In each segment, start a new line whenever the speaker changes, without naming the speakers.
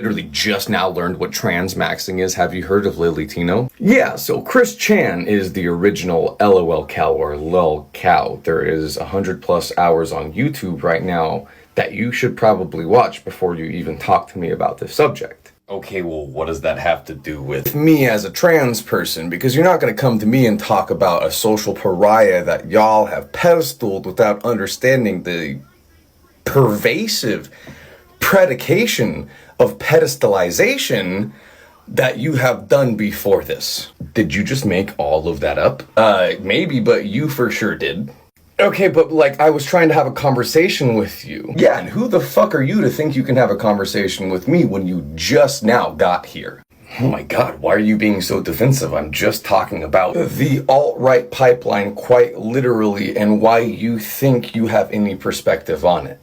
Literally just now learned what transmaxing is. Have you heard of Lily Tino? Yeah, so Chris Chan is the original LOLCow or LOLCow. There is 100+ hours on YouTube right now that you should probably watch before you even talk to me about this subject. Okay, well, what does that have to do with me as a trans person? Because you're not gonna come to me and talk about a social pariah that y'all have pedestaled without understanding the pervasive predication of pedestalization that you have done before this. Did you just make all of that up? Maybe, but you for sure did. Okay, but like, I was trying to have a conversation with you. Yeah, and who the fuck are you to think you can have a conversation with me when you just now got here? Oh my god, why are you being so defensive? I'm just talking about the alt-right pipeline quite literally and why you think you have any perspective on it.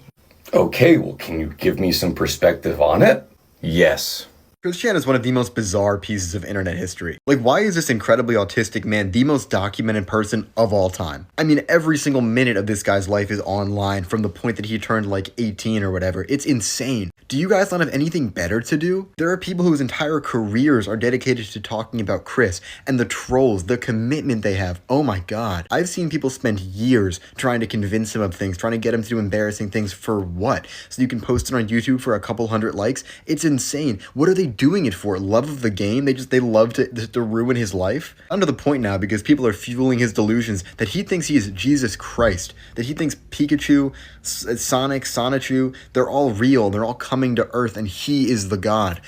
Okay, well, can you give me some perspective on it? Yes.
Chris Chan is one of the most bizarre pieces of internet history. Like, why is this incredibly autistic man the most documented person of all time? I mean, every single minute of this guy's life is online from the point that he turned like 18 or whatever. It's insane. Do you guys not have anything better to do? There are people whose entire careers are dedicated to talking about Chris, and the trolls, the commitment they have. Oh my god. I've seen people spend years trying to convince him of things, trying to get him to do embarrassing things for what? So you can post it on YouTube for a couple hundred likes? It's insane. What are they doing it for? Love of the game? They love to ruin his life? I'm to the point now because people are fueling his delusions that he thinks he is Jesus Christ, that he thinks Pikachu, Sonic, Sonichu, they're all real, they're all coming to Earth, and he is the god.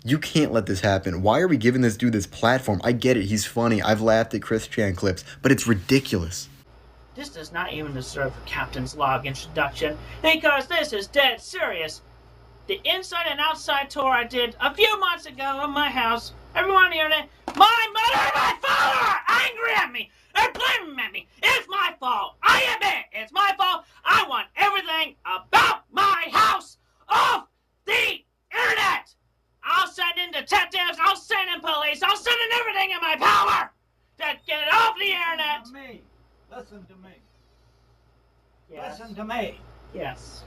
You can't let this happen. Why are we giving this dude this platform? I get it, he's funny, I've laughed at Chris Chan clips, but it's ridiculous.
This does not even deserve a captain's log introduction, because this is dead serious. The inside and outside tour I did a few months ago of my house, everyone on the internet, my mother and my father are angry at me. They're blaming at me. It's my fault. I admit it's my fault. I want everything about my house off the internet. I'll send in detectives. I'll send in police. I'll send in everything in my power to get it off the internet.
Listen to me.
Yes.
Listen to me.
Yes.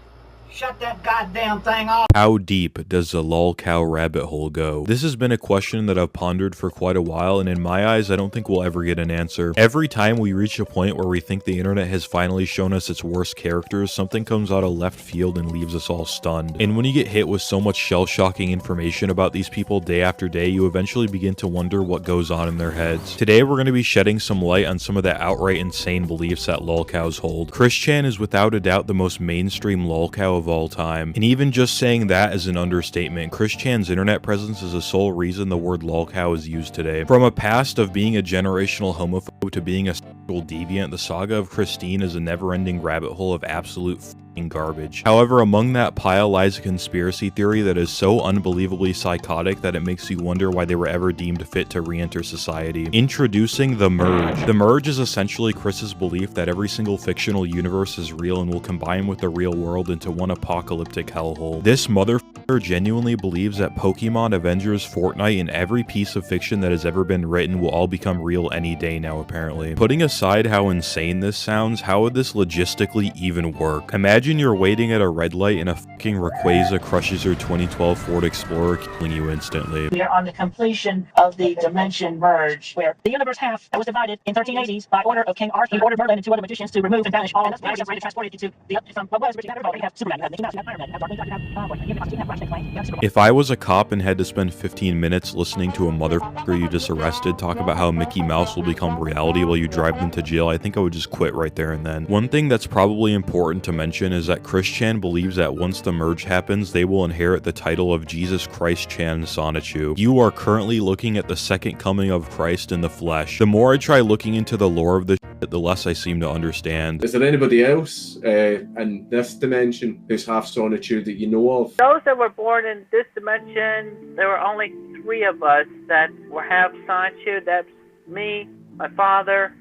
Shut that goddamn thing off.
How deep does the LOLCow rabbit hole go? This has been a question that I've pondered for quite a while, and in my eyes, I don't think we'll ever get an answer. Every time we reach a point where we think the internet has finally shown us its worst characters, something comes out of left field and leaves us all stunned. And when you get hit with so much shell-shocking information about these people day after day, you eventually begin to wonder what goes on in their heads. Today, we're going to be shedding some light on some of the outright insane beliefs that LOLCows hold. Chris Chan is without a doubt the most mainstream LOLCow of all time, and even just saying that is an understatement. Chris Chan's internet presence is the sole reason the word LOLCow is used today. From a past of being a generational homophobe to being a sexual deviant, the saga of Christine is a never-ending rabbit hole of absolute garbage. However, among that pile lies a conspiracy theory that is so unbelievably psychotic that it makes you wonder why they were ever deemed fit to re-enter society. Introducing the Merge. The Merge is essentially Chris's belief that every single fictional universe is real and will combine with the real world into one apocalyptic hellhole. This motherfucker genuinely believes that Pokemon, Avengers, Fortnite, and every piece of fiction that has ever been written will all become real any day now, apparently. Putting aside how insane this sounds, how would this logistically even work? Imagine you're waiting at a red light and a fucking Rayquaza crushes your 2012 Ford Explorer, killing you instantly.
We are on the completion of the Dimension Merge, where the universe half that was divided in 1380s by order of King Arthur. He ordered Merlin and two other magicians to remove and banish all matters separated, transported into the from what was originally everybody. You have Superman, you have Mickey Mouse, you have Iron Man, you have Darkwing Duck, you have Flashlight, you have Superman.
If I was a cop and had to spend 15 minutes listening to a motherfucker you just arrested talk about how Mickey Mouse will become reality while you drive them to jail, I think I would just quit right there and then. One thing that's probably important to mention is that Chris Chan believes that once the merge happens, they will inherit the title of Jesus Christ Chan Sonichu. You are currently looking at the second coming of Christ in the flesh. The more I try looking into the lore of this shit, the less I seem to understand.
Is there anybody else in this dimension who's half Sonichu that you know of?
Those that were born in this dimension, there were only 3 of us that were half Sonichu. That's me, my father,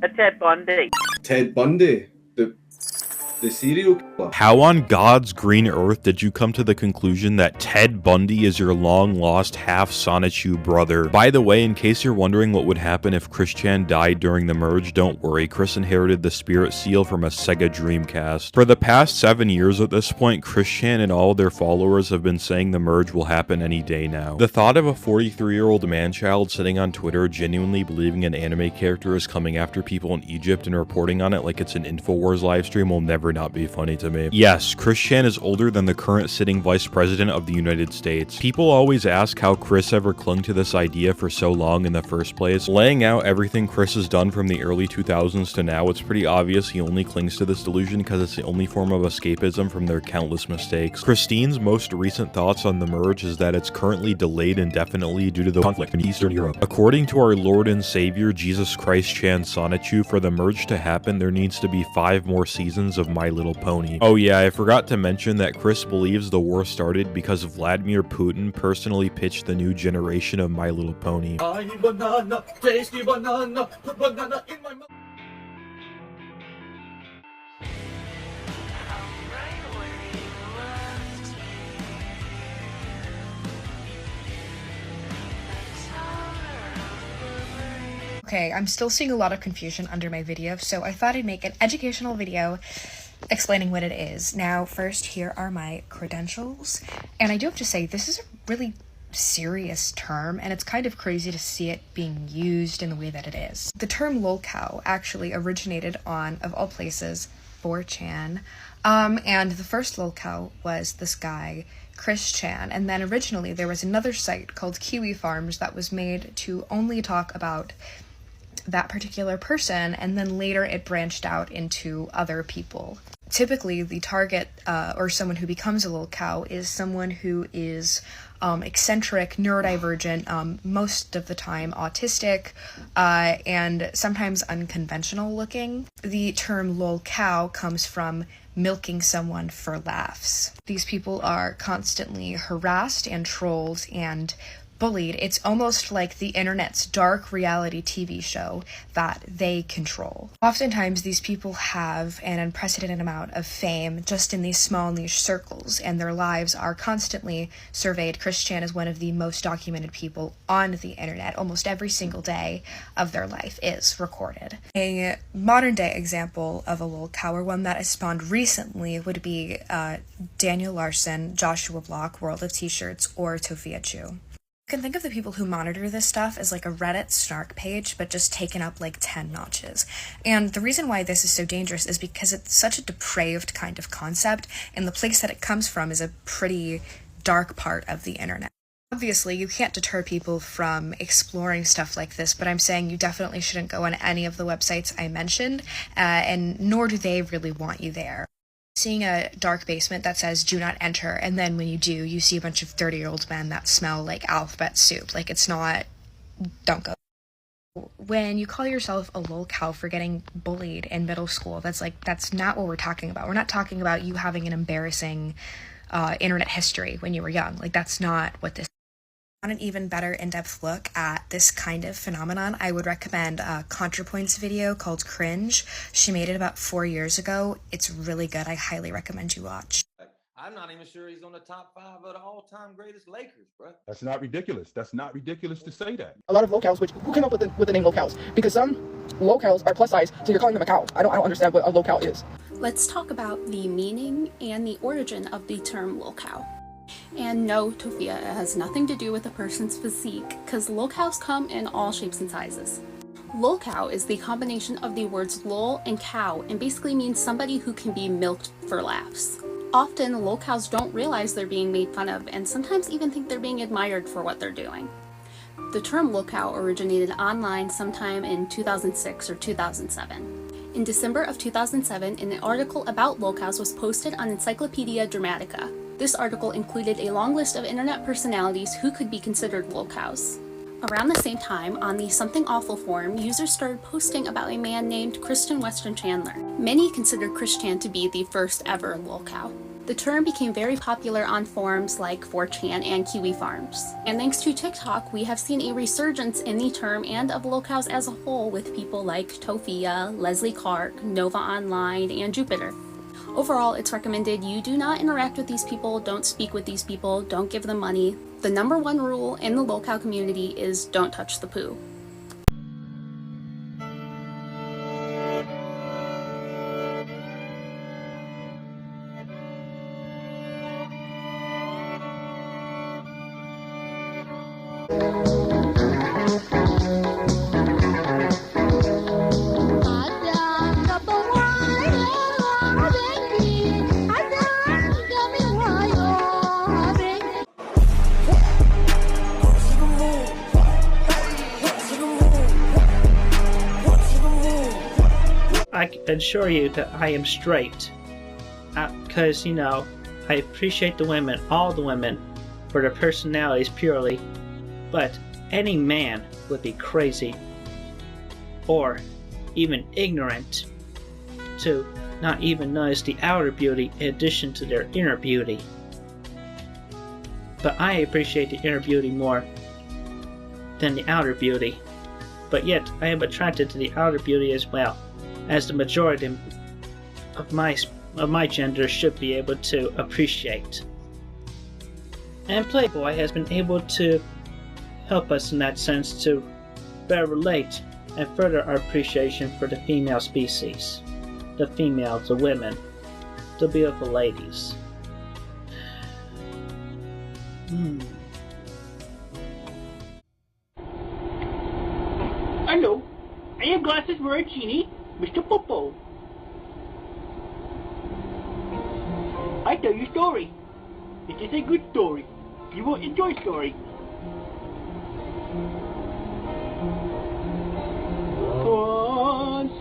and Ted Bundy.
Ted Bundy? the serial killer.
How on God's green earth did you come to the conclusion that Ted Bundy is your long-lost half-Sonichu brother? By the way, in case you're wondering what would happen if Chris Chan died during the merge, don't worry, Chris inherited the spirit seal from a Sega Dreamcast. For the past 7 years at this point, Chris Chan and all their followers have been saying the merge will happen any day now. The thought of a 43-year-old man-child sitting on Twitter genuinely believing an anime character is coming after people in Egypt and reporting on it like it's an InfoWars livestream will never not be funny to me. Yes, Chris Chan is older than the current sitting vice president of the United States. People always ask how Chris ever clung to this idea for so long in the first place. Laying out everything Chris has done from the early 2000s to now, it's pretty obvious he only clings to this delusion because it's the only form of escapism from their countless mistakes. Christine's most recent thoughts on the merge is that it's currently delayed indefinitely due to the conflict in Eastern Europe. According to our Lord and Savior Jesus Christ Chan Sonichu, for the merge to happen, there needs to be 5 more seasons of My Little Pony. Oh yeah, I forgot to mention that Chris believes the war started because Vladimir Putin personally pitched the new generation of My Little Pony.
Banana, tasty banana, put banana in my mouth.
Okay, I'm still seeing a lot of confusion under my video, so I thought I'd make an educational video explaining what it is. Now, first, here are my credentials, and I do have to say, this is a really serious term, and it's kind of crazy to see it being used in the way that it is. The term LOLCow actually originated on, of all places, 4chan, and the first LOLCow was this guy, Chris Chan, and then originally there was another site called Kiwi Farms that was made to only talk about that particular person, and then later it branched out into other people. Typically, the target, or someone who becomes a LOLCow, is someone who is eccentric, neurodivergent, most of the time autistic, and sometimes unconventional looking. The term LOLCow comes from milking someone for laughs. These people are constantly harassed and trolled and bullied. It's almost like the internet's dark reality TV show that they control. Oftentimes, these people have an unprecedented amount of fame just in these small niche circles, and their lives are constantly surveyed. Chris Chan is one of the most documented people on the internet. Almost every single day of their life is recorded. A modern day example of a LOLCow, or one that has spawned recently, would be Daniel Larson, Joshua Block, World of T-Shirts, or Tofia Chu. You can think of the people who monitor this stuff as like a Reddit snark page, but just taken up like 10 notches. And the reason why this is so dangerous is because it's such a depraved kind of concept, and the place that it comes from is a pretty dark part of the internet. Obviously, you can't deter people from exploring stuff like this, but I'm saying you definitely shouldn't go on any of the websites I mentioned, and nor do they really want you there. Seeing a dark basement that says do not enter, and then when you do, you see a bunch of 30-year-old men that smell like alphabet soup. Like, it's not, don't go. When you call yourself a LOLCow for getting bullied in middle school, that's not what we're talking about. We're not talking about you having an embarrassing internet history when you were young. Like, that's not what this. Want an even better in-depth look at this kind of phenomenon, I would recommend ContraPoint's video called Cringe. She made it about 4 years ago. It's really good. I highly recommend you watch.
I'm not even sure he's on the top 5 of the all-time greatest Lakers, bro.
That's not ridiculous. That's not ridiculous to say that.
A lot of LOLCows, which who came up with the name LOLCows? Because some LOLCows are plus size, so you're calling them a cow. I don't understand what a LOLCow is.
Let's talk about the meaning and the origin of the term LOLCow. And no, Tofia, it has nothing to do with a person's physique, because LOLCows come in all shapes and sizes. LOLCow is the combination of the words lol and cow, and basically means somebody who can be milked for laughs. Often, LOLCows don't realize they're being made fun of, and sometimes even think they're being admired for what they're doing. The term LOLCow originated online sometime in 2006 or 2007. In December of 2007, an article about LOLCows was posted on Encyclopedia Dramatica. This article included a long list of internet personalities who could be considered LOLCows. Around the same time, on the Something Awful forum, users started posting about a man named Kristen Weston Chandler. Many considered Chris Chan to be the first ever LOLCow. The term became very popular on forums like 4chan and Kiwi Farms. And thanks to TikTok, we have seen a resurgence in the term and of LOLCows as a whole, with people like Tofia, Leslie Clark, Nova Online, and Jupiter. Overall, it's recommended you do not interact with these people, don't speak with these people, don't give them money. The number one rule in the LOLCow community is don't touch the poo.
I can assure you that I am straight. Because, you know, I appreciate the women, all the women, for their personalities purely. But any man would be crazy or even ignorant to not even notice the outer beauty in addition to their inner beauty. But I appreciate the inner beauty more than the outer beauty. But yet, I am attracted to the outer beauty as well, as the majority of my gender should be able to appreciate. And Playboy has been able to help us in that sense to better relate and further our appreciation for the female species. The females, the women, the beautiful ladies.
Hello, I am Glasses Maricini, Mr. Popo. I tell you a story. It is a good story. You will enjoy story. Once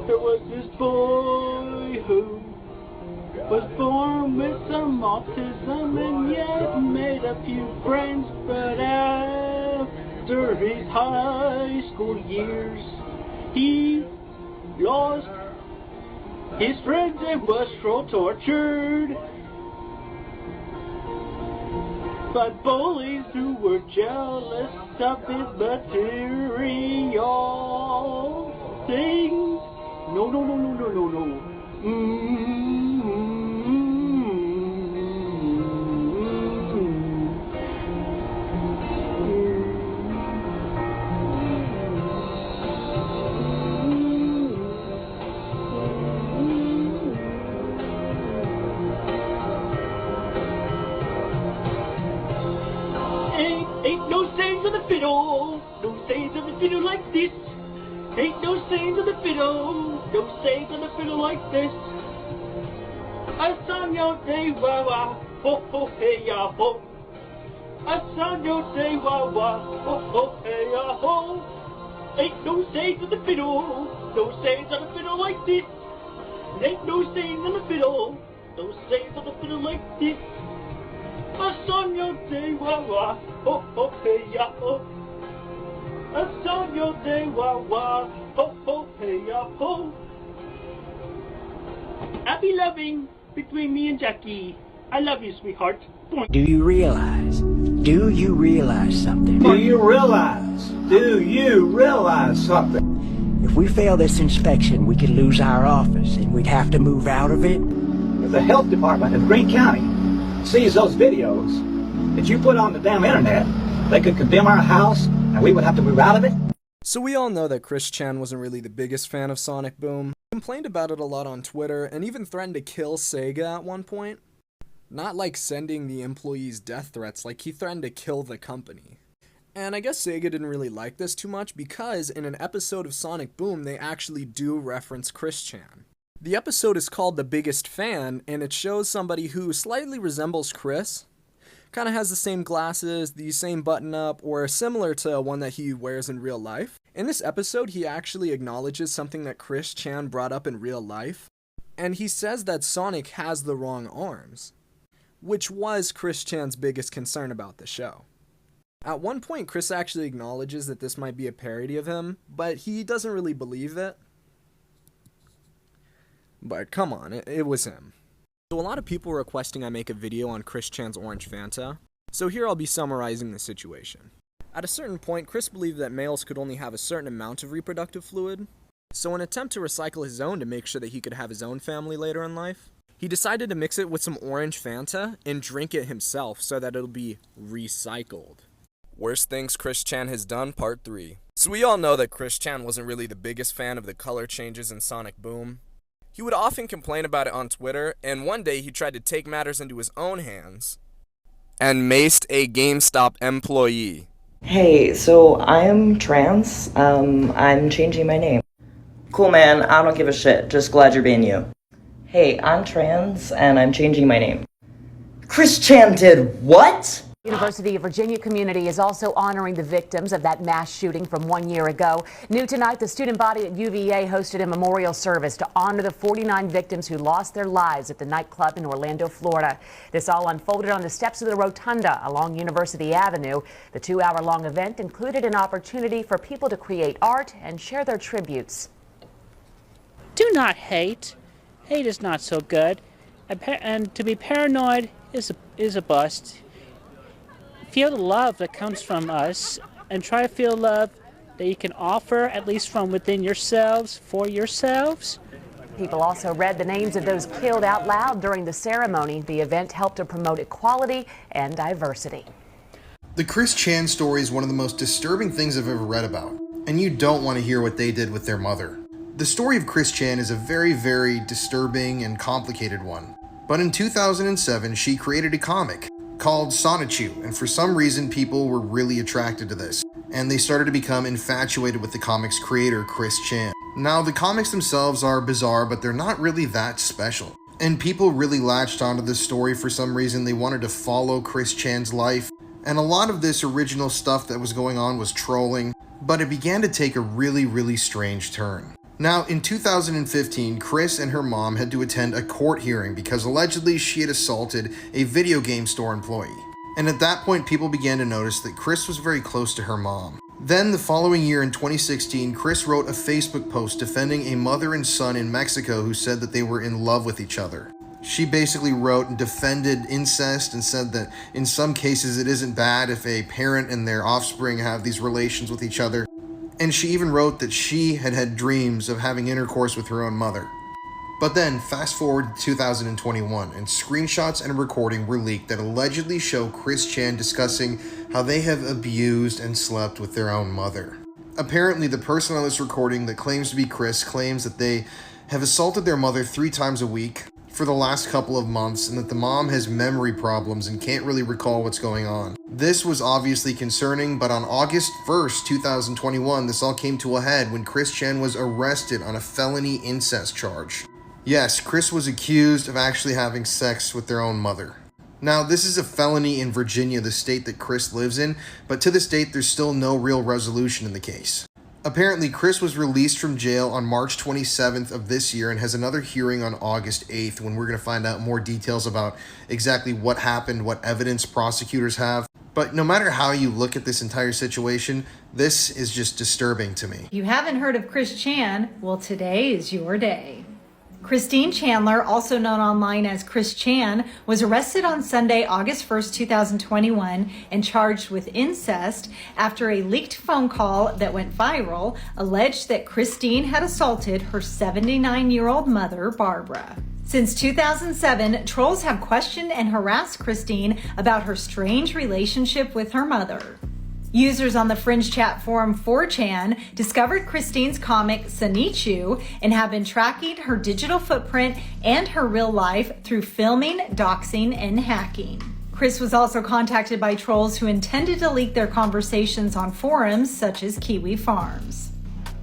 there was this boy who was born with some autism and yet made a few friends, but after his high school years he lost his friends and was so tortured by bullies who were jealous of his material things. No. Ain't no sayings of the fiddle, no sayings of the fiddle like this. Ain't no sayings of the fiddle, no sayings of the fiddle like this. A song yo day wah wah, ho ho hey ya ho. A song yo day wah wah, ho ho hey ya ho. Ain't no sayings of the fiddle, no sayings of the fiddle like this. Ain't no sayings of the fiddle, no sayings of the fiddle like this. A song yo day wah wah, ho ho hey ya ho. A song yo day wah wah, ho ho hey ya ho. Happy loving between me and Jackie. I love you, sweetheart.
Do you realize something?
Do you realize something?
If we fail this inspection, we could lose our office and we'd have to move out of it.
If the health department of Greene County sees those videos that you put on the damn internet, they could condemn our house and we would have to move out of it.
So we all know that Chris Chan wasn't really the biggest fan of Sonic Boom. He complained about it a lot on Twitter and even threatened to kill Sega at one point. Not like sending the employees death threats, like he threatened to kill the company. And I guess Sega didn't really like this too much because in an episode of Sonic Boom they actually do reference Chris Chan. The episode is called The Biggest Fan and it shows somebody who slightly resembles Chris. Kind of has the same glasses, the same button up, or similar to one that he wears in real life. In this episode, he actually acknowledges something that Chris Chan brought up in real life, and he says that Sonic has the wrong arms, which was Chris Chan's biggest concern about the show. At one point, Chris actually acknowledges that this might be a parody of him, but he doesn't really believe it. But come on, it was him. So a lot of people were requesting I make a video on Chris Chan's Orange Fanta, so here I'll be summarizing the situation. At a certain point, Chris believed that males could only have a certain amount of reproductive fluid, so in an attempt to recycle his own to make sure that he could have his own family later in life, He decided to mix it with some orange Fanta and drink it himself so that it'll be recycled. Worst things Chris Chan has done, part 3. So we all know that Chris Chan wasn't really the biggest fan of the color changes in Sonic Boom. He would often complain about it on Twitter, and one day he tried to take matters into his own hands and maced a GameStop employee.
Hey, so I'm trans. I'm changing my name. Cool, man. I don't give a shit. Just glad you're being you. Hey, I'm trans, and I'm changing my name. Chris Chan did what?
University of Virginia community is also honoring the victims of that mass shooting from 1 year ago. New tonight, the student body at UVA hosted a memorial service to honor the 49 victims who lost their lives at the nightclub in Orlando, Florida. This all unfolded on the steps of the rotunda along University Avenue. The 2-hour-long event included an opportunity for people to create art and share their tributes.
Do not hate. Hate is not so good. And to be paranoid is a bust. Feel the love that comes from us and try to feel love that you can offer, at least from within yourselves, for yourselves.
People also read the names of those killed out loud during the ceremony. The event helped to promote equality and diversity.
The Chris Chan story is one of the most disturbing things I've ever read about, and you don't want to hear what they did with their mother. The story of Chris Chan is a very, very disturbing and complicated one. But in 2007, she created a comic called Sonichu, and for some reason people were really attracted to this, and they started to become infatuated with the comic's creator, Chris Chan. Now, the comics themselves are bizarre, but they're not really that special. And people really latched onto this story for some reason. They wanted to follow Chris Chan's life, and a lot of this original stuff that was going on was trolling, but it began to take a really, really strange turn. Now, in 2015, Chris and her mom had to attend a court hearing because allegedly she had assaulted a video game store employee. And at that point, people began to notice that Chris was very close to her mom. Then, the following year in 2016, Chris wrote a Facebook post defending a mother and son in Mexico who said that they were in love with each other. She basically wrote and defended incest and said that in some cases it isn't bad if a parent and their offspring have these relations with each other. And she even wrote that she had had dreams of having intercourse with her own mother. But then, fast forward to 2021, and screenshots and a recording were leaked that allegedly show Chris Chan discussing how they have abused and slept with their own mother. Apparently, the person on this recording that claims to be Chris claims that they have assaulted their mother 3 times a week for the last couple of months, and that the mom has memory problems and can't really recall what's going on. This was obviously concerning, but on August 1st, 2021, this all came to a head when Chris Chan was arrested on a felony incest charge. Yes, Chris was accused of actually having sex with their own mother. Now, this is a felony in Virginia, the state that Chris lives in, but to this date, there's still no real resolution in the case. Apparently, Chris was released from jail on March 27th of this year and has another hearing on August 8th when we're going to find out more details about exactly what happened, what evidence prosecutors have. But no matter how you look at this entire situation, this is just disturbing to me.
If you haven't heard of Chris Chan, well, today is your day. Christine Chandler, also known online as Chris Chan, was arrested on Sunday, August 1st, 2021, and charged with incest after a leaked phone call that went viral alleged that Christine had assaulted her 79-year-old mother, Barbara. Since 2007, trolls have questioned and harassed Christine about her strange relationship with her mother. Users on the fringe chat forum 4chan discovered Christine's comic Sonichu and have been tracking her digital footprint and her real life through filming, doxing, and hacking. Chris was also contacted by trolls who intended to leak their conversations on forums such as Kiwi Farms.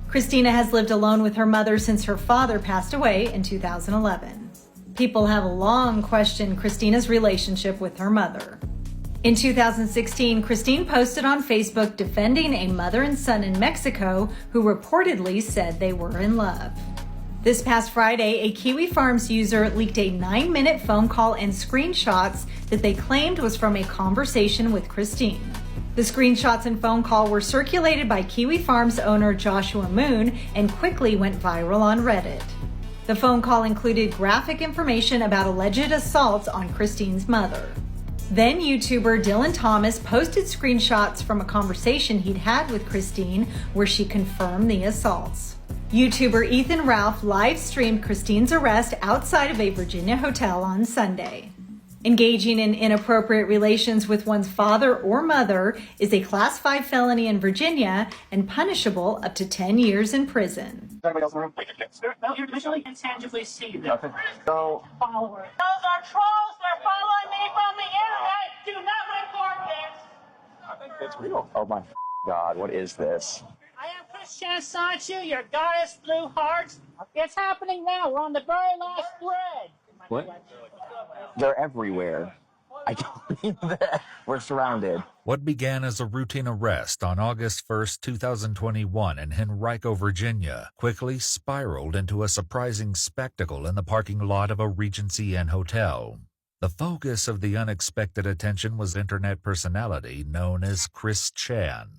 Christina has lived alone with her mother since her father passed away in 2011. People have long questioned Christina's relationship with her mother. In 2016, Christine posted on Facebook defending a mother and son in Mexico who reportedly said they were in love. This past Friday, a Kiwi Farms user leaked a 9-minute phone call and screenshots that they claimed was from a conversation with Christine. The screenshots and phone call were circulated by Kiwi Farms owner Joshua Moon and quickly went viral on Reddit. The phone call included graphic information about alleged assaults on Christine's mother. Then YouTuber Dylan Thomas posted screenshots from a conversation he'd had with Christine where she confirmed the assaults. YouTuber Ethan Ralph live streamed Christine's arrest outside of a Virginia hotel on Sunday. Engaging in inappropriate relations with one's father or mother is a Class 5 felony in Virginia and punishable up to 10 years in prison.
No, you're visually and tangibly see them.
Okay. So,
Followers. Those are trolls. They're following me from the internet. Do not report this.
I think it's real. Oh my God, what is this?
I am Christian Sanchu, your goddess blue hearts. It's happening now. We're on the very last thread.
What? They're everywhere. I don't need that. We're surrounded.
What began as a routine arrest on August 1st, 2021 in Henrico, Virginia, quickly spiraled into a surprising spectacle in the parking lot of a Regency Inn hotel. The focus of the unexpected attention was internet personality known as Chris Chan.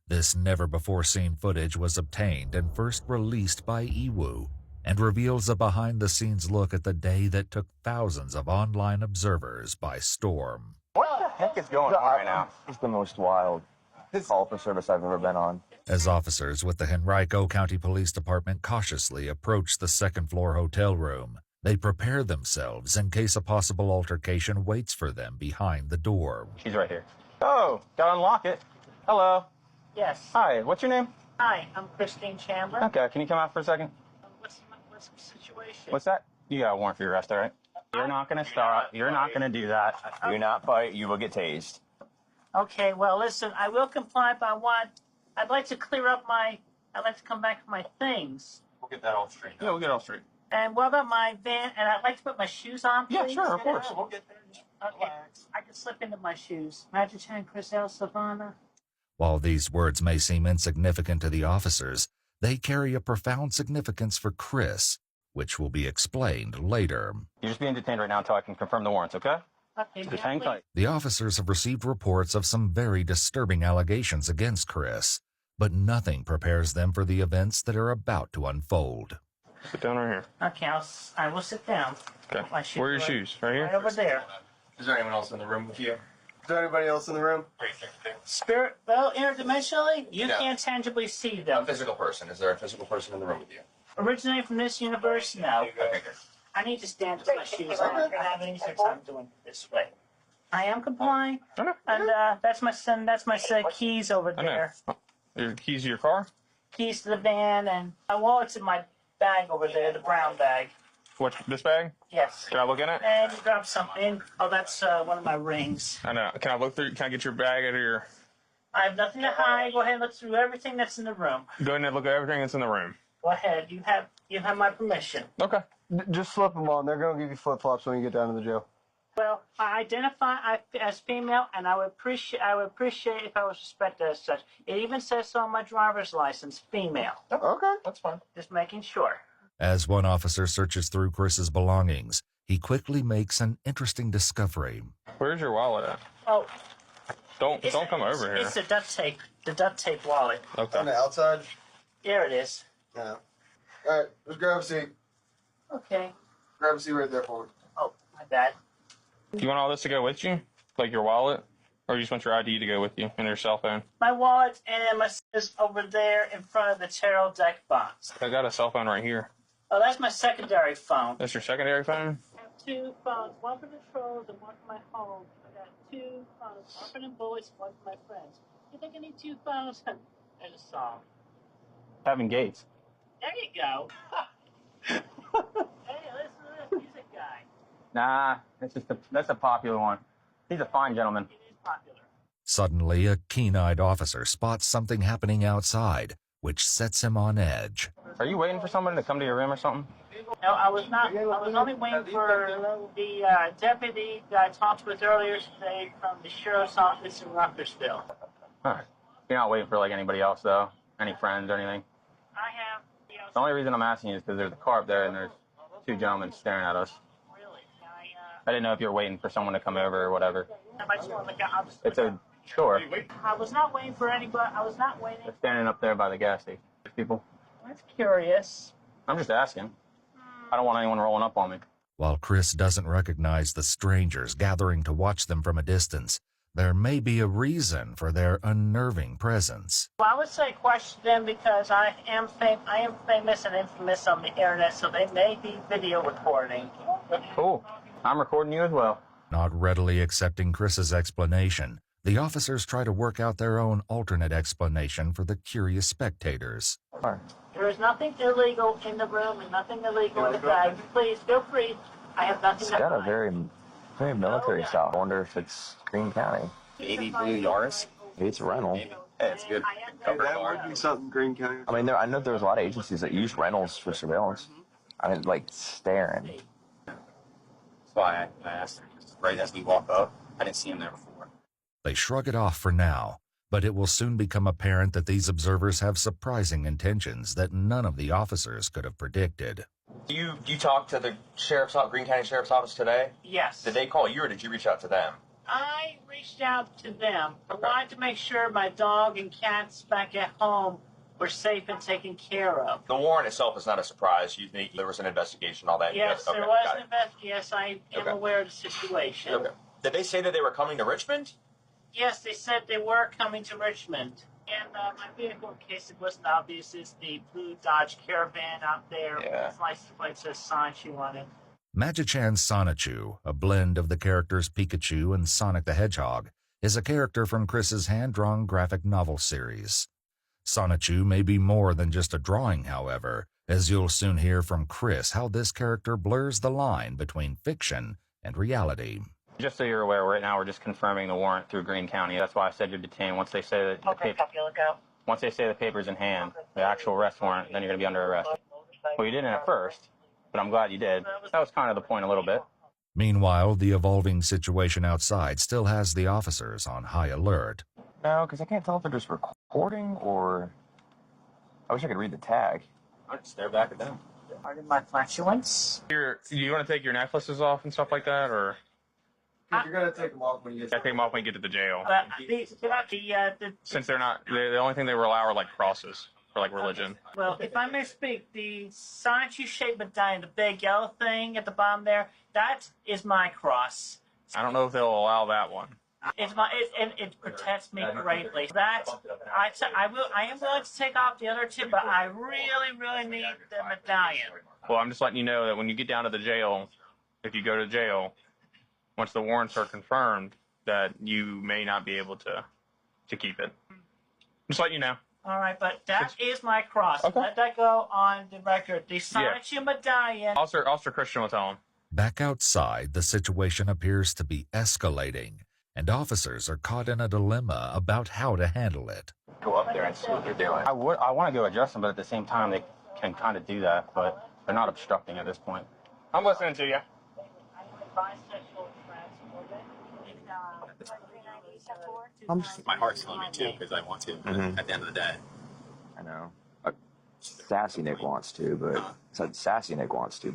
This never-before-seen footage was obtained and first released by Ewu, and reveals a behind-the-scenes look at the day that took thousands of online observers by storm.
What the heck is going on right now? It's the most wild call for service I've ever been on.
As officers with the Henrico County Police Department cautiously approach the second-floor hotel room, they prepare themselves in case a possible altercation waits for them behind the door.
She's right here. Oh, gotta unlock it. Hello.
Yes.
Hi, what's your name?
Hi, I'm Christine Chandler.
Okay, can you come out for a second?
What's the situation?
What's that? You got a warrant for your arrest, all right? You're not gonna stop. You're not gonna do that. Do not fight. You will get tased.
Okay, well, listen, I will comply, but I'd like to clear up I'd like to come back with my things.
We'll get that all straight. Yeah, we'll get it all straight.
And what about my van? And I'd like to put my shoes on, please.
Yeah, sure, of course. We'll get there.
Okay, I can slip into my shoes. Magic Chan, Chris L. Savannah.
While these words may seem insignificant to the officers, they carry a profound significance for Chris, which will be explained later.
You're just being detained right now until I can confirm the warrants, okay?
Okay,
just hang tight.
The officers have received reports of some very disturbing allegations against Chris, but nothing prepares them for the events that are about to unfold.
Sit down right here.
Okay, I will sit down.
Okay. Where are your shoes? Right here?
Right over there.
Is there anyone else in the room with you? Is there anybody else in the room?
Spirit, well, interdimensionally, you
No.
can't tangibly see them.
A physical person. Is there a physical person in the room with you?
Originating from this universe, no.
Okay, good.
I need to stand with my shoes on. I don't have any sense I'm doing it this way. I am complying, and that's my son. That's my set of keys over there.
Your keys to your car?
Keys to the van, and my wallet's in my bag over there, the brown bag.
What, this bag?
Yes.
Can I look in it?
And you grab something. Oh, that's one of my rings.
I know. Can I look through? Can I get your bag out of your...
I have nothing to hide. Go ahead and look through everything that's in the room.
Go ahead and look at everything that's in the room.
Go ahead. You have my permission.
Okay.
Just slip them on. They're going to give you flip-flops when you get down to the jail.
Well, I identify as female, and I would appreciate if I was respected as such. It even says so on my driver's license, female.
Okay, that's fine.
Just making sure.
As one officer searches through Chris's belongings, he quickly makes an interesting discovery.
Where's your wallet at?
Oh.
Don't come over here.
It's the duct tape wallet.
Okay.
On the outside?
There it is.
Yeah. All right, just grab a seat.
Okay.
Grab a seat right there for me.
Oh, my bad.
Do you want all this to go with you? Like your wallet? Or you just want your ID to go with you and your cell phone?
My wallet and my is over there in front of the tarot deck box.
I got a cell phone right here.
Oh, that's my secondary phone.
That's your secondary phone?
I have two phones, one for the trolls and one for my home. I got two phones, one for the boys, one for my friends. You think I need two phones? There's a song.
Having Gates.
There you go. Hey, listen to this music guy.
Nah, that's a popular one. He's a fine gentleman.
It is popular.
Suddenly, a keen-eyed officer spots something happening outside, which sets him on edge.
Are you waiting for somebody to come to your room or something?
No, I was not. I was only waiting for the deputy that I talked with earlier today from the sheriff's office in Ruckersville.
Alright. You're not waiting for like anybody else though? Any friends or anything?
I have.
The only reason I'm asking you is because there's a car up there and there's two gentlemen staring at us.
Really?
I didn't know if you were waiting for someone to come over or whatever.
I just want to look out.
It's a sure.
I was not waiting for anybody. I was not waiting.
They're standing up there by the gas station. People.
That's curious.
I'm just asking. I don't want anyone rolling up on me.
While Chris doesn't recognize the strangers gathering to watch them from a distance, there may be a reason for their unnerving presence.
Well, I would say question them because I am famous and infamous on the internet, so they may be video recording.
Cool. I'm recording you as well.
Not readily accepting Chris's explanation, the officers try to work out their own alternate explanation for the curious spectators.
There is nothing illegal in the room and nothing illegal in the bag. Please, feel free. I have nothing
It's
to
got a
hide.
very military style. I wonder if it's Greene County. 80 blue Yaris? Maybe it's a rental. Hey, it's good.
That would be something Greene County.
I mean, I know there's a lot of agencies that use rentals for surveillance. I mean, like, staring.
That's why I asked him, right as we walk up. I didn't see him there before.
They shrug it off for now, but it will soon become apparent that these observers have surprising intentions that none of the officers could have predicted.
Do you talk to the Greene County Sheriff's Office today?
Yes.
Did they call you or did you reach out to them?
I reached out to them. I wanted to make sure my dog and cats back at home were safe and taken care of.
The warrant itself is not a surprise. You think there was an investigation, all that?
Yes,
Okay,
there was
got
an
it.
investigation. Yes, I am aware of the situation.
Okay. Did they say that they were coming to Richmond?
Yes, they said they were coming to Richmond. And my vehicle, in case it wasn't obvious, is the blue Dodge Caravan out there.
Yeah.
Its license plate says Sanchu on it.
Magi-Chan Sonichu, a blend of the characters Pikachu and Sonic the Hedgehog, is a character from Chris's hand-drawn graphic novel series. Sonichu may be more than just a drawing, however, as you'll soon hear from Chris how this character blurs the line between fiction and reality.
Just so you're aware, right now we're just confirming the warrant through Greene County. That's why I said you're detained. Once they say that once they say the paper's in hand, the actual arrest warrant, then you're going to be under arrest. Well, you didn't at first, but I'm glad you did. That was kind of the point a little bit.
Meanwhile, the evolving situation outside still has the officers on high alert.
No, because I can't tell if they're just recording or... I wish I could read the tag.
I'll just stare back at them.
Pardon my flatulence.
Do you want to take your necklaces off and stuff like that, or?
You're gonna take them off when you get.
I take them off when you get to the jail. Since they're not, the only thing they will allow are like crosses for like religion.
Well, if I may speak, the Sanchu-shaped medallion, the big yellow thing at the bottom there, that is my cross.
I don't know if they'll allow that one.
It protects me greatly. I am willing to take off the other two, but I really need the medallion.
Well, I'm just letting you know that when you get down to the jail, if you go to jail, once the warrants are confirmed, that you may not be able to keep it. Just letting you know.
All right, but that is my cross. Okay. Let that go on the record. The Sanchu medallion.
Officer Christian will tell him.
Back outside, the situation appears to be escalating, and officers are caught in a dilemma about how to handle it.
Go up there and see what they're doing.
I want to go address them, but at the same time, they can kind of do that, but they're not obstructing at this point.
I'm listening to you.
My heart's telling me too because I want to. But at the end of the day,
I know. Sassy Nick wants to, but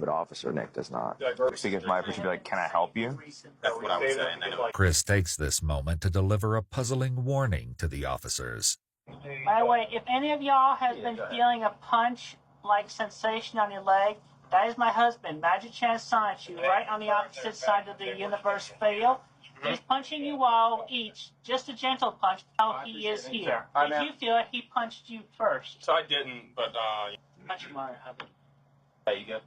Officer Nick does not. Because my approach would be like, "Can I help you?"
that's what I would say. And then
Chris takes this moment to deliver a puzzling warning to the officers.
By the way, if any of y'all has been feeling a punch-like sensation on your leg, that is my husband, Magi-Chan Sanchu, right on the opposite side of the universe field. He's punching you all each, just a gentle punch, how he is here. If you feel it, he punched you first.
So I didn't, but
Punch him on, hubby.
There you go.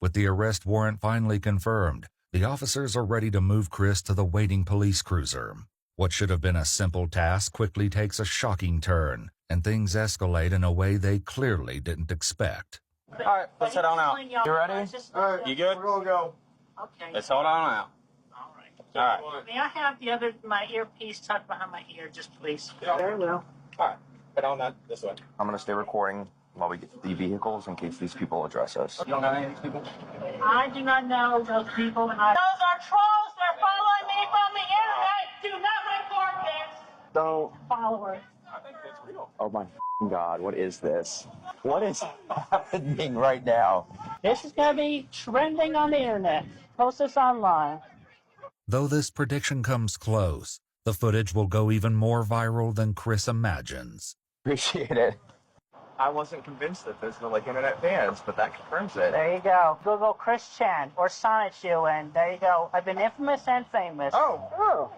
With the arrest warrant finally confirmed, the officers are ready to move Chris to the waiting police cruiser. What should have been a simple task quickly takes a shocking turn, and things escalate in a way they clearly didn't expect.
All right, let's head on out. You ready?
All right,
you good?
We're gonna go.
Okay.
Let's hold on out. All right.
May I have my earpiece tucked behind my ear, just please?
Very well. All right, head on that this way.
I'm gonna stay recording while we get to the vehicles in case these people address us.
You don't know any of these people?
I do not know those people, and those are trolls. They're following me from the internet. Do not report this.
Don't.
Followers.
I think that's real.
Oh my God, what is this? What is happening right now?
This is going to be trending on the internet. Post this online.
Though this prediction comes close, the footage will go even more viral than Chris imagines.
Appreciate it. I wasn't convinced that there's no internet fans, but that confirms it.
There you go. Google Chris Chan or Sonichu, and there you go. I've been infamous and famous.
Oh.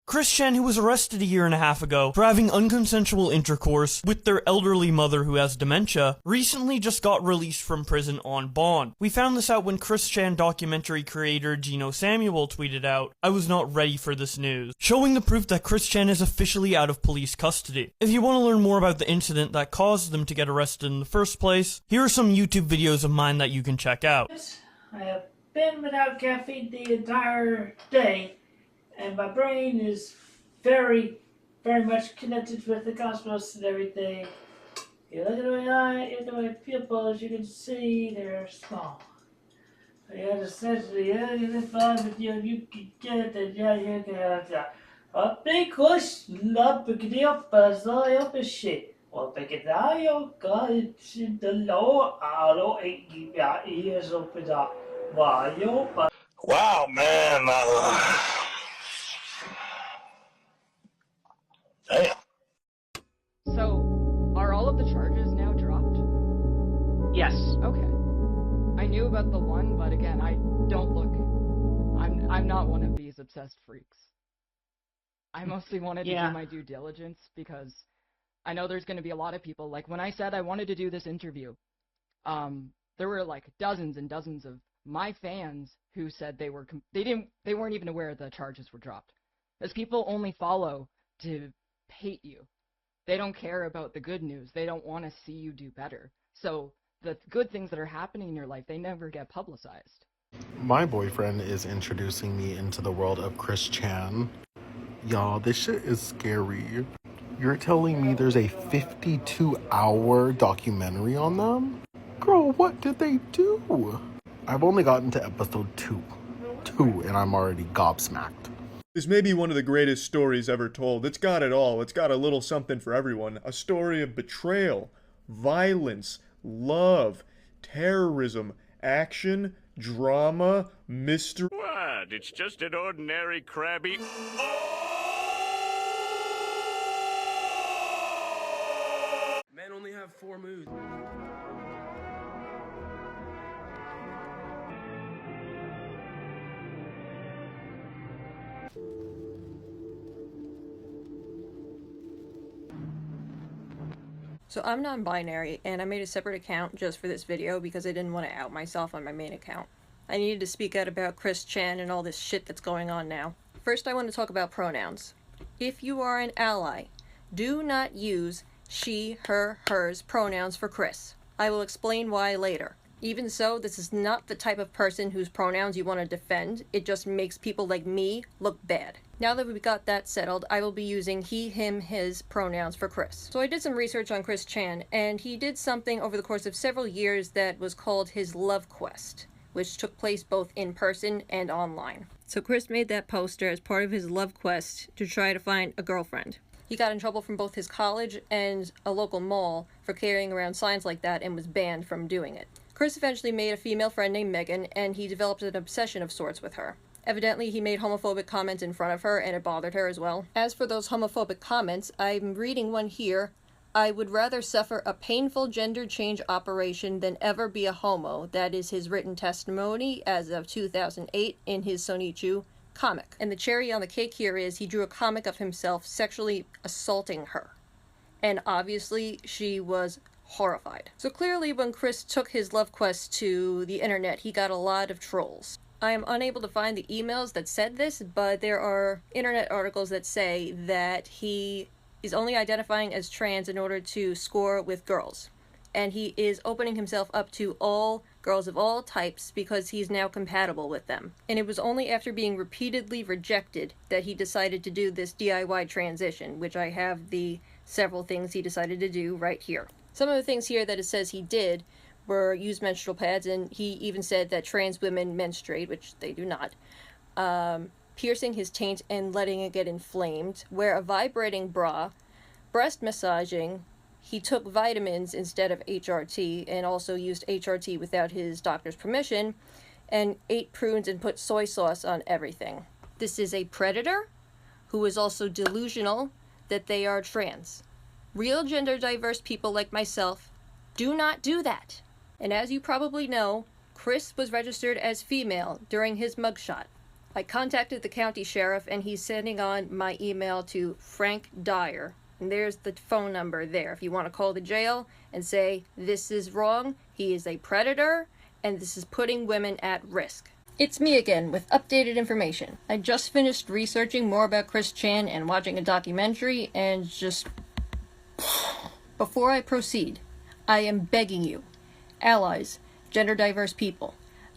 Chris Chen, who was arrested a year and a half ago for having unconsensual intercourse with their elderly mother who has dementia, recently just got released from prison on bond. We found this out when Chris Chen documentary creator Gino Samuel tweeted out, "I was not ready for this news," showing the proof that Chris Chen is officially out of police custody. If you want to learn more about the incident that caused them to get arrested in the first place, here are some YouTube videos of mine that you can check out.
I have been without caffeine the entire day, and my brain is very, very much connected with the cosmos and everything. You look at my eye, into my pupils, you can see they're small. I had essentially anything fine with you, you can get it, yeah, you can have that. Up a kush, love, pick it up, as I up a shit. Well, pick it out, you got it, the low, I don't keep your ears open up. Why, you, but.
Wow, man. Damn.
So, are all of the charges now dropped?
Yes.
Okay. I knew about the one, but again, I don't look... I'm not one of these obsessed freaks. I mostly wanted to do my due diligence because I know there's going to be a lot of people, like when I said I wanted to do this interview, there were like dozens and dozens of my fans who said they weren't even aware the charges were dropped. Because people only follow to hate you. They don't care about the good news. They don't want to see you do better. So the good things that are happening in your life, they never get publicized.
My boyfriend is introducing me into the world of Chris Chan. Y'all, this shit is scary. You're telling me there's a 52-hour documentary on them? Girl, what did they do? I've only gotten to episode 2, and I'm already gobsmacked.
This may be one of the greatest stories ever told. It's got it all. It's got a little something for everyone. A story of betrayal, violence, love, terrorism, action, drama, mystery.
What? It's just an ordinary crabby...
Men only have 4 moods.
So I'm non-binary, and I made a separate account just for this video because I didn't want to out myself on my main account. I needed to speak out about Chris Chan and all this shit that's going on now. First, I want to talk about pronouns. If you are an ally, do not use she, her, hers pronouns for Chris. I will explain why later. Even so, this is not the type of person whose pronouns you want to defend. It just makes people like me look bad. Now that we've got that settled, I will be using he, him, his pronouns for Chris. So I did some research on Chris Chan, and he did something over the course of several years that was called his love quest, which took place both in person and online. So Chris made that poster as part of his love quest to try to find a girlfriend. He got in trouble from both his college and a local mall for carrying around signs like that and was banned from doing it. Chris eventually made a female friend named Megan, and he developed an obsession of sorts with her. Evidently, he made homophobic comments in front of her, and it bothered her as well. As for those homophobic comments, I'm reading one here. I would rather suffer a painful gender change operation than ever be a homo. That is his written testimony as of 2008 in his Sonichu comic. And the cherry on the cake here is he drew a comic of himself sexually assaulting her. And obviously, she was horrified. So clearly, when Chris took his love quest to the internet, he got a lot of trolls. I am unable to find the emails that said this, but there are internet articles that say that he is only identifying as trans in order to score with girls. And he is opening himself up to all girls of all types because he's now compatible with them. And it was only after being repeatedly rejected that he decided to do this DIY transition, which I have the several things he decided to do right here. Some of the things here that it says he did were use menstrual pads, and he even said that trans women menstruate, which they do not. Piercing his taint and letting it get inflamed, wear a vibrating bra, breast massaging. He took vitamins instead of HRT and also used HRT without his doctor's permission, and ate prunes and put soy sauce on everything. This is a predator who is also delusional that they are trans. Real gender diverse people like myself do not do that. And as you probably know, Chris was registered as female during his mugshot. I contacted the county sheriff, and he's sending on my email to Frank Dyer. And there's the phone number there if you want to call the jail and say, this is wrong, he is a predator, and this is putting women at risk. It's me again with updated information. I just finished researching more about Chris Chan and watching a documentary, and just... Before I proceed, I am begging you, allies, gender diverse people,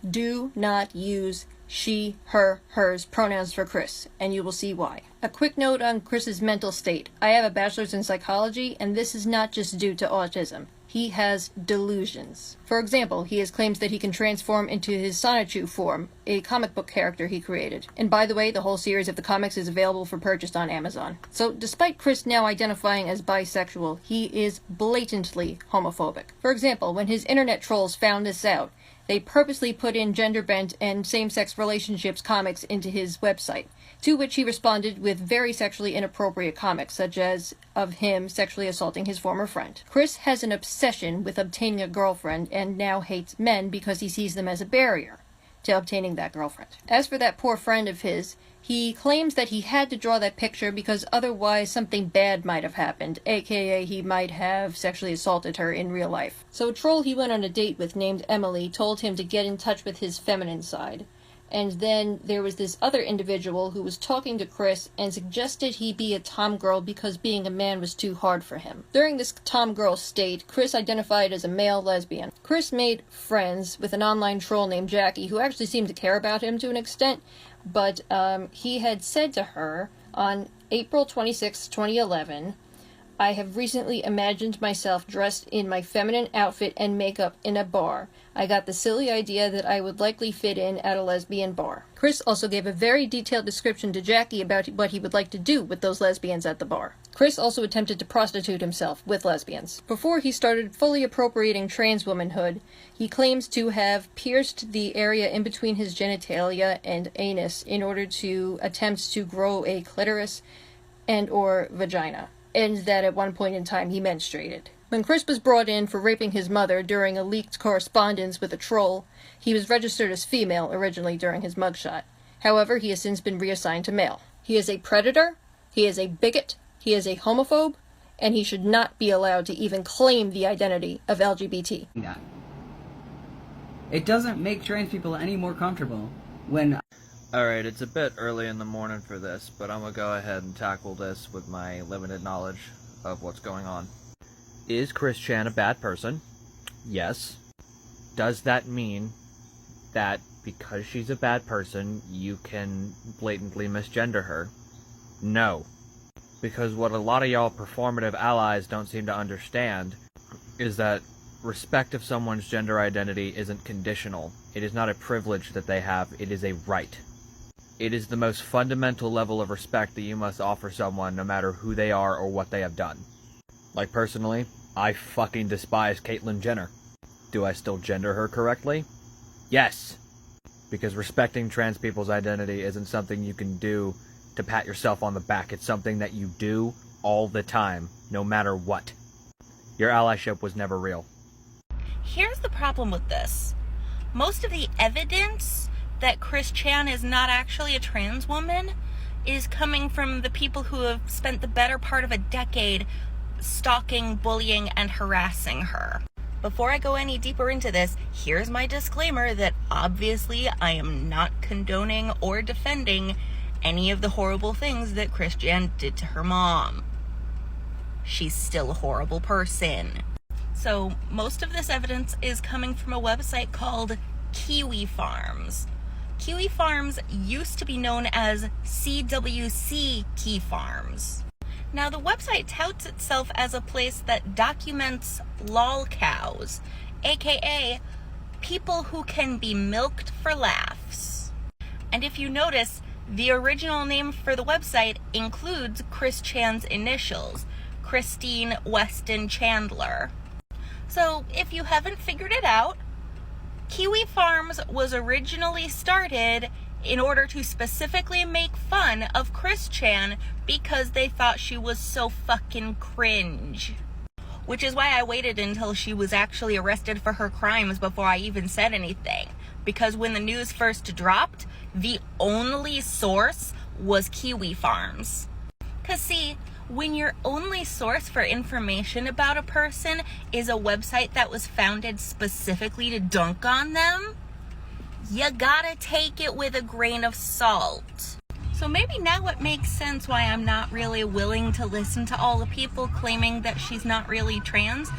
do not use she, her, hers pronouns for Chris, and you will see why. A quick note on Chris's mental state. I have a bachelor's in psychology, and this is not just due to autism. He has delusions. For example, he has claims that he can transform into his Sonichu form, a comic book character he created. And by the way, the whole series of the comics is available for purchase on Amazon. So despite Chris now identifying as bisexual, he is blatantly homophobic. For example, when his internet trolls found this out, they purposely put in gender-bent and same-sex relationships comics into his website, to which he responded with very sexually inappropriate comics, such as of him sexually assaulting his former friend. Chris has an obsession with obtaining a girlfriend and now hates men because he sees them as a barrier to obtaining that girlfriend. As for that poor friend of his, he claims that he had to draw that picture because otherwise something bad might have happened, aka he might have sexually assaulted her in real life. So a troll he went on a date with named Emily told him to get in touch with his feminine side. And then there was this other individual who was talking to Chris and suggested he be a tomgirl because being a man was too hard for him. During this tomgirl state, Chris identified as a male lesbian. Chris made friends with an online troll named Jackie who actually seemed to care about him to an extent, but he had said to her on April 26, 2011, I have recently imagined myself dressed in my feminine outfit and makeup in a bar. I got the silly idea that I would likely fit in at a lesbian bar. Chris also gave a very detailed description to Jackie about what he would like to do with those lesbians at the bar. Chris also attempted to prostitute himself with lesbians. Before he started fully appropriating trans womanhood, he claims to have pierced the area in between his genitalia and anus in order to attempt to grow a clitoris and or vagina, and that at one point in time he menstruated. When Chris was brought in for raping his mother during a leaked correspondence with a troll, he was registered as female originally during his mugshot. However, he has since been reassigned to male. He is a predator, he is a bigot, he is a homophobe, and he should not be allowed to even claim the identity of LGBT.
It doesn't make trans people any more comfortable when...
Alright, it's a bit early in the morning for this, but I'm gonna go ahead and tackle this with my limited knowledge of what's going on. Is Chris Chan a bad person? Yes. Does that mean that because she's a bad person, you can blatantly misgender her? No. Because what a lot of y'all performative allies don't seem to understand is that respect of someone's gender identity isn't conditional. It is not a privilege that they have, it is a right. It is the most fundamental level of respect that you must offer someone no matter who they are or what they have done. Like personally, I fucking despise Caitlyn Jenner. Do I still gender her correctly? Yes! Because respecting trans people's identity isn't something you can do to pat yourself on the back. It's something that you do all the time, no matter what. Your allyship was never real.
Here's the problem with this. Most of the evidence that Chris Chan is not actually a trans woman is coming from the people who have spent the better part of a decade stalking, bullying, and harassing her. Before I go any deeper into this, here's my disclaimer that obviously I am not condoning or defending any of the horrible things that Chris Chan did to her mom. She's still a horrible person. So most of this evidence is coming from a website called Kiwi Farms. Kiwi Farms used to be known as CWC Key Farms. Now, the website touts itself as a place that documents LOLCows, aka people who can be milked for laughs. And if you notice, the original name for the website includes Chris Chan's initials, Christine Weston Chandler. So, if you haven't figured it out, Kiwi Farms was originally started in order to specifically make fun of Chris Chan because they thought she was so fucking cringe. Which is why I waited until she was actually arrested for her crimes before I even said anything. because when the news first dropped, the only source was Kiwi Farms. Because see, when your only source for information about a person is a website that was founded specifically to dunk on them, you gotta take it with a grain of salt. So maybe now it makes sense why I'm not really willing to listen to all the people claiming that she's not really trans,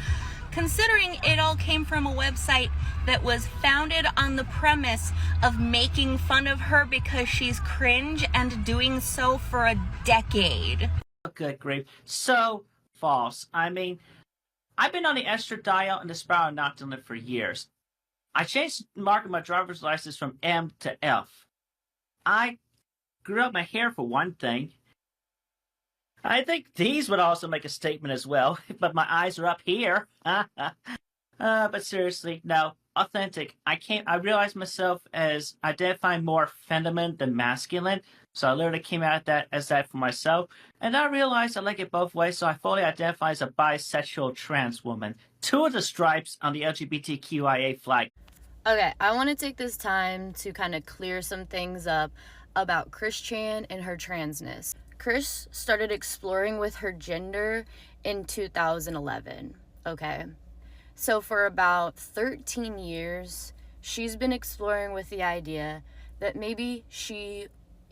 considering it all came from a website that was founded on the premise of making fun of her because she's cringe and doing so for a decade.
Good grief. So false. I mean, I've been on the estradiol and the spiral nocturnal for years. I changed the mark of my driver's license from M to F. I grew up my hair for one thing. I think these would also make a statement as well, but my eyes are up here. But seriously, no, authentic. I realized myself as identifying more feminine than masculine, so I literally came out as that for myself. And I realized I like it both ways, so I fully identify as a bisexual trans woman. 2 of the stripes on the LGBTQIA flag.
Okay, I want to take this time to kind of clear some things up about Chris Chan and her transness. Chris started exploring with her gender in 2011, okay? So for about 13 years, she's been exploring with the idea that maybe she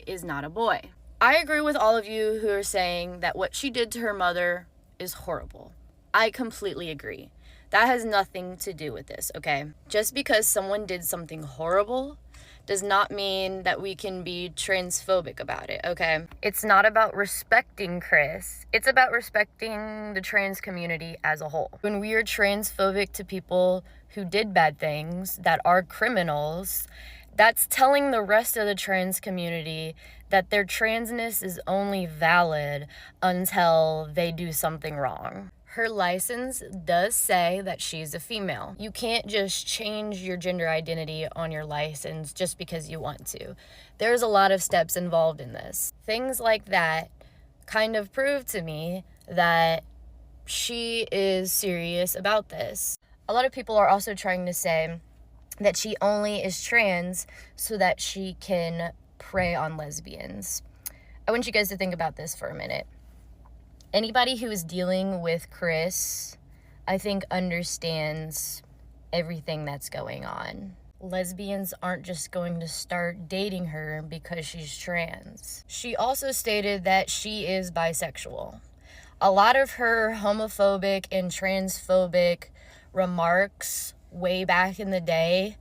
is not a boy. I agree with all of you who are saying that what she did to her mother is horrible. I completely agree. That has nothing to do with this, okay? Just because someone did something horrible does not mean that we can be transphobic about it, okay? It's not about respecting Chris. It's about respecting the trans community as a whole. When we are transphobic to people who did bad things, that are criminals, that's telling the rest of the trans community that their transness is only valid until they do something wrong. Her license does say that she's a female. You can't just change your gender identity on your license just because you want to. There's a lot of steps involved in this. Things like that kind of prove to me that she is serious about this. A lot of people are also trying to say that she only is trans so that she can prey on lesbians. I want you guys to think about this for a minute. Anybody who is dealing with Chris, I think, understands everything that's going on. Lesbians aren't just going to start dating her because she's trans. She also stated that she is bisexual. A lot of her homophobic and transphobic remarks way back in the day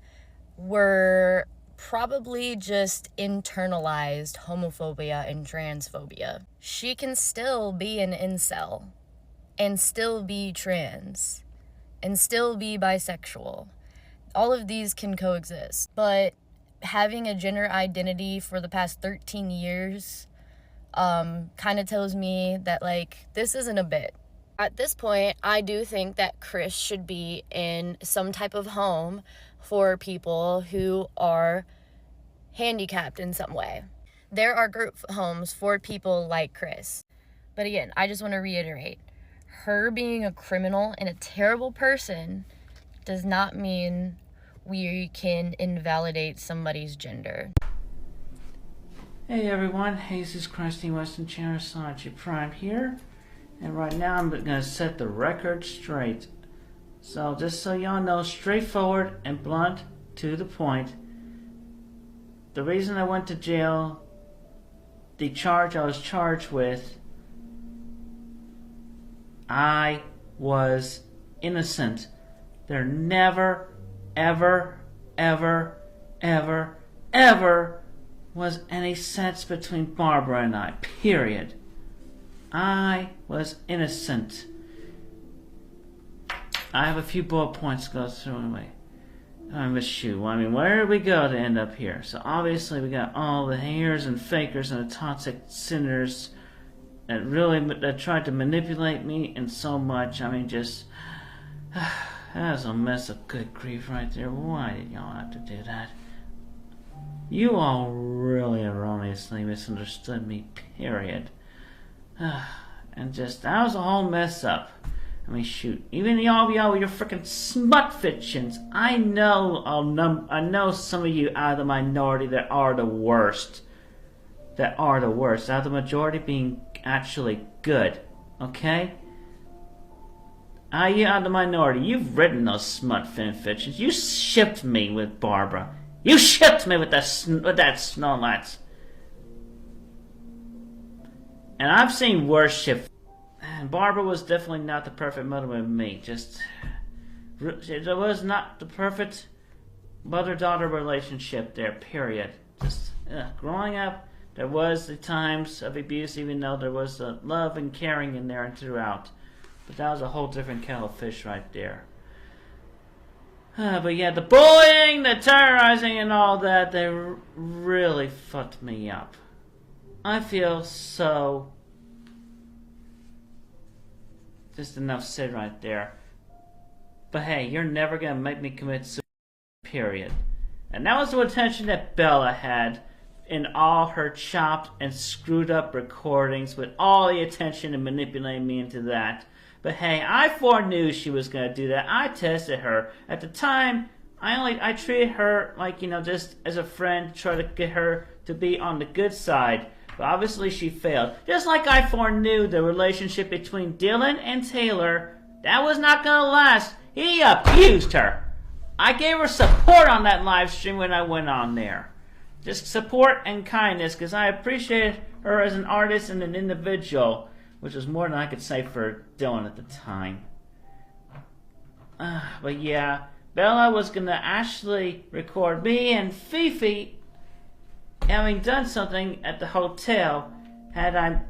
were probably just internalized homophobia and transphobia. She can still be an incel and still be trans and still be bisexual. All of these can coexist, but having a gender identity for the past 13 years kind of tells me that, like, this isn't a bit. At this point, I do think that Chris should be in some type of home for people who are handicapped in some way. There are group homes for people like Chris. But again, I just want to reiterate, her being a criminal and a terrible person does not mean we can invalidate somebody's gender.
Hey everyone, Jesus Christy Western Channel Sanjay Prime here. And right now I'm going to set the record straight. So just so y'all know, straightforward and blunt, to the point. The reason I went to jail, the charge I was charged with, I was innocent. There never, ever, ever, ever, ever was any sense between Barbara and I, period. I was innocent. I have a few bullet points to go through anyway. Where did we go to end up here? So obviously we got all the haters and fakers and the toxic sinners that tried to manipulate me and so much. That was a mess of good grief right there. Why did y'all have to do that? You all really erroneously misunderstood me, period. And that was a whole mess up. I mean, shoot. Even all y'all with your freaking smut fictions. I know I know some of you out of the minority that are the worst. That are the worst. Out of the majority being actually good. Okay? You out of the minority. You've written those smut fan fictions. You shipped me with Barbara. You shipped me with that Snorlax. And I've seen worse ship. And Barbara was definitely not the perfect mother with me. There was not the perfect mother-daughter relationship there, period. Growing up, there was the times of abuse, even though there was love and caring in there and throughout. But that was a whole different kettle of fish right there. But yeah, the bullying, the terrorizing, and all that, they really fucked me up. I feel so... Just enough said right there. But hey, you're never gonna make me commit suicide, period. And that was the intention that Bella had in all her chopped and screwed up recordings, with all the attention and manipulating me into that. But hey, I foreknew she was gonna do that. I tested her. At the time, I treated her like, just as a friend, to try to get her to be on the good side. But obviously she failed. Just like I foreknew the relationship between Dylan and Taylor, that was not gonna last. He abused her. I gave her support on that live stream when I went on there. Just support and kindness, because I appreciated her as an artist and an individual, which was more than I could say for Dylan at the time. But yeah, Bella was gonna actually record me and Fifi having done something at the hotel had I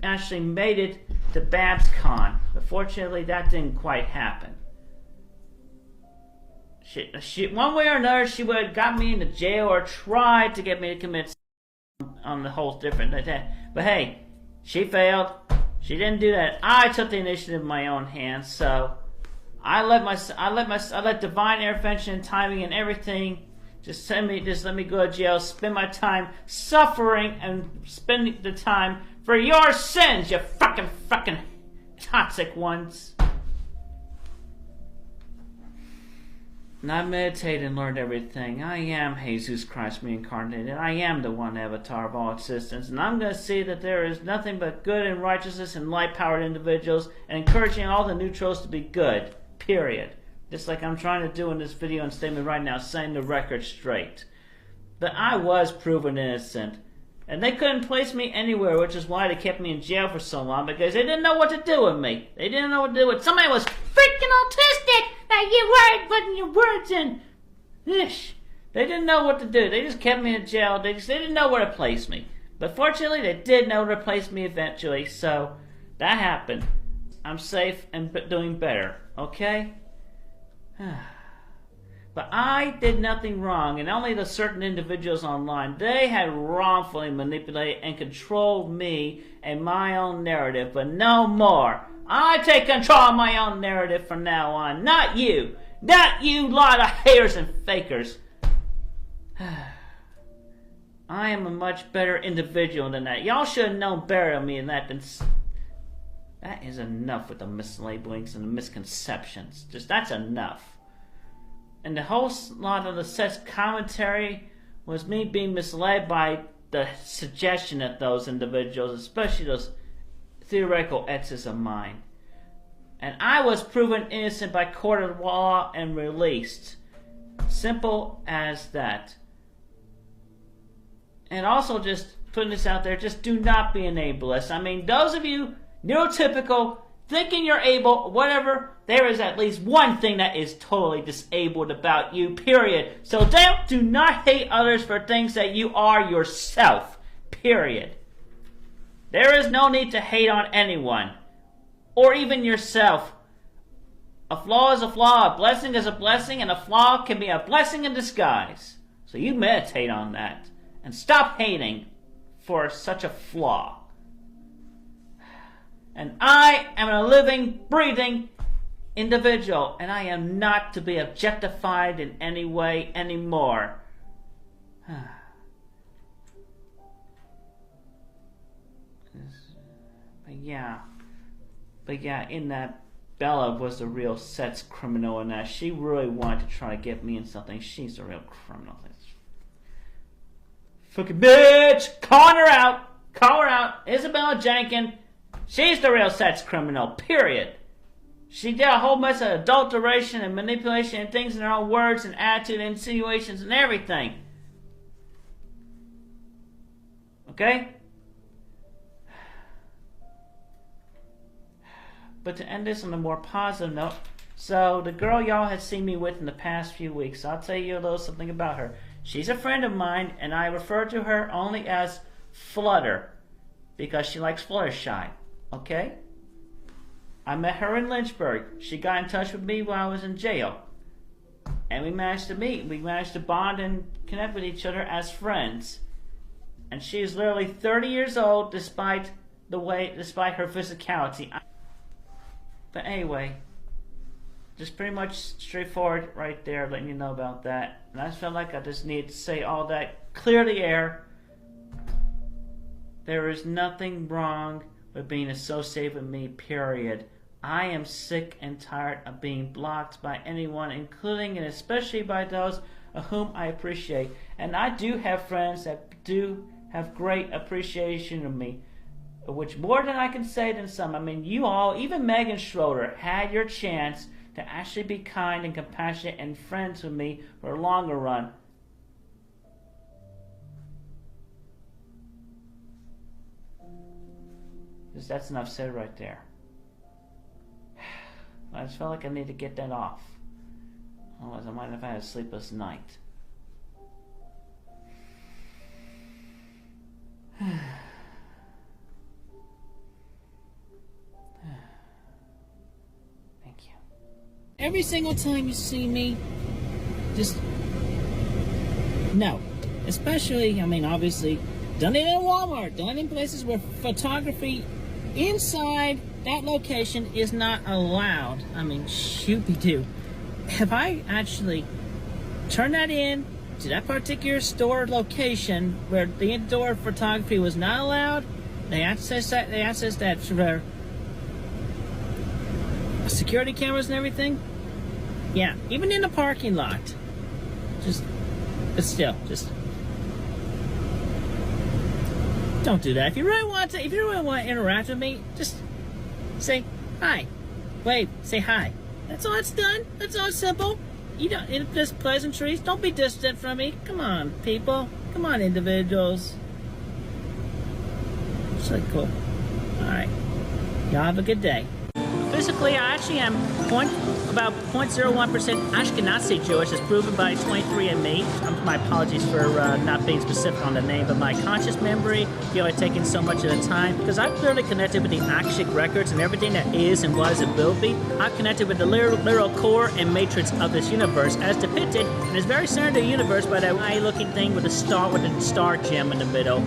actually made it to BabsCon. But fortunately, that didn't quite happen. One way or another, she would have got me into jail or tried to get me to commit on the whole different. But hey, she failed. She didn't do that. I took the initiative in my own hands, so I let divine intervention and timing and everything just let me go to jail, spend my time suffering and spending the time for your sins, you fucking toxic ones. And I meditated and learned everything. I am Jesus Christ reincarnated. I am the one avatar of all existence. And I'm going to see that there is nothing but good and righteousness and light-powered individuals, and encouraging all the neutrals to be good. Period. Just like I'm trying to do in this video and statement right now, setting the record straight. But I was proven innocent. And they couldn't place me anywhere, which is why they kept me in jail for so long, because they didn't know what to do with me. They didn't know what to do with somebody was freaking autistic that you weren't putting your words in. Ish. They didn't know what to do. They just kept me in jail. They didn't know where to place me. But fortunately, they did know where to place me eventually, so that happened. I'm safe and doing better, okay? But I did nothing wrong, and only the certain individuals online, they had wrongfully manipulated and controlled me and my own narrative, but no more. I take control of my own narrative from now on, not you. Not you lot of haters and fakers. I am a much better individual than that. Y'all should have known better of me than that. That is enough with the mislabelings and the misconceptions. That's enough. And the whole lot of the set's commentary was me being misled by the suggestion of those individuals, especially those theoretical exes of mine. And I was proven innocent by court of law and released. Simple as that. And also, just putting this out there, just do not be an ableist. I mean, those of you neurotypical, thinking you're able, whatever, there is at least one thing that is totally disabled about you, period. So do not hate others for things that you are yourself, period. There is no need to hate on anyone, or even yourself. A flaw is a flaw, a blessing is a blessing, and a flaw can be a blessing in disguise. So you meditate on that, and stop hating for such a flaw. And I am a living, breathing individual, and I am not to be objectified in any way anymore. But yeah, in that Bella was the real sex criminal and that she really wanted to try to get me in something. She's the real criminal. Fucking bitch! Calling her out! Call her out! Isabella Jenkins. She's the real sex criminal, period. She did a whole mess of adulteration and manipulation and things in her own words and attitude and insinuations and everything. Okay? But to end this on a more positive note, so the girl y'all had seen me with in the past few weeks, I'll tell you a little something about her. She's a friend of mine, and I refer to her only as Flutter, because she likes Fluttershy, okay? I met her in Lynchburg. She got in touch with me while I was in jail. And we managed to meet. We managed to bond and connect with each other as friends. And she is literally 30 years old despite her physicality. But anyway, just pretty much straightforward right there, letting you know about that. And I felt like I just needed to say all that, clear the air. There is nothing wrong with being associated with me, period. I am sick and tired of being blocked by anyone, including and especially by those of whom I appreciate. And I do have friends that do have great appreciation of me, which more than I can say than some. I mean, you all, even Megan Schroeder, had your chance to actually be kind and compassionate and friends with me for a longer run. Because that's enough said right there. I just felt like I need to get that off. Otherwise I might have had a sleepless night. Every single time you see me, just no. Especially, I mean, obviously, done it in Walmart, done it in places where photography inside that location is not allowed. I mean, shoot-be-doo. Have I actually turned that in to that particular store location where the indoor photography was not allowed? They access that for security cameras and everything. Yeah, even in the parking lot. But still, just don't do that. If you really want to interact with me, just say hi. Wait, say hi. That's all it's done. That's all simple. You don't, it's just pleasantries. Don't be distant from me. Come on, people. Come on, individuals. It's like cool. Alright. Y'all have a good day. Physically, I actually am about 0.01% Ashkenazi Jewish, as proven by 23andMe. My apologies for not being specific on the name, but my conscious memory, taking so much of the time, because I've clearly connected with the Akashic records and everything that is and was and will be. I've connected with the literal core and matrix of this universe, as depicted, and it's very similar to the universe by that eye-looking thing with the star gem in the middle.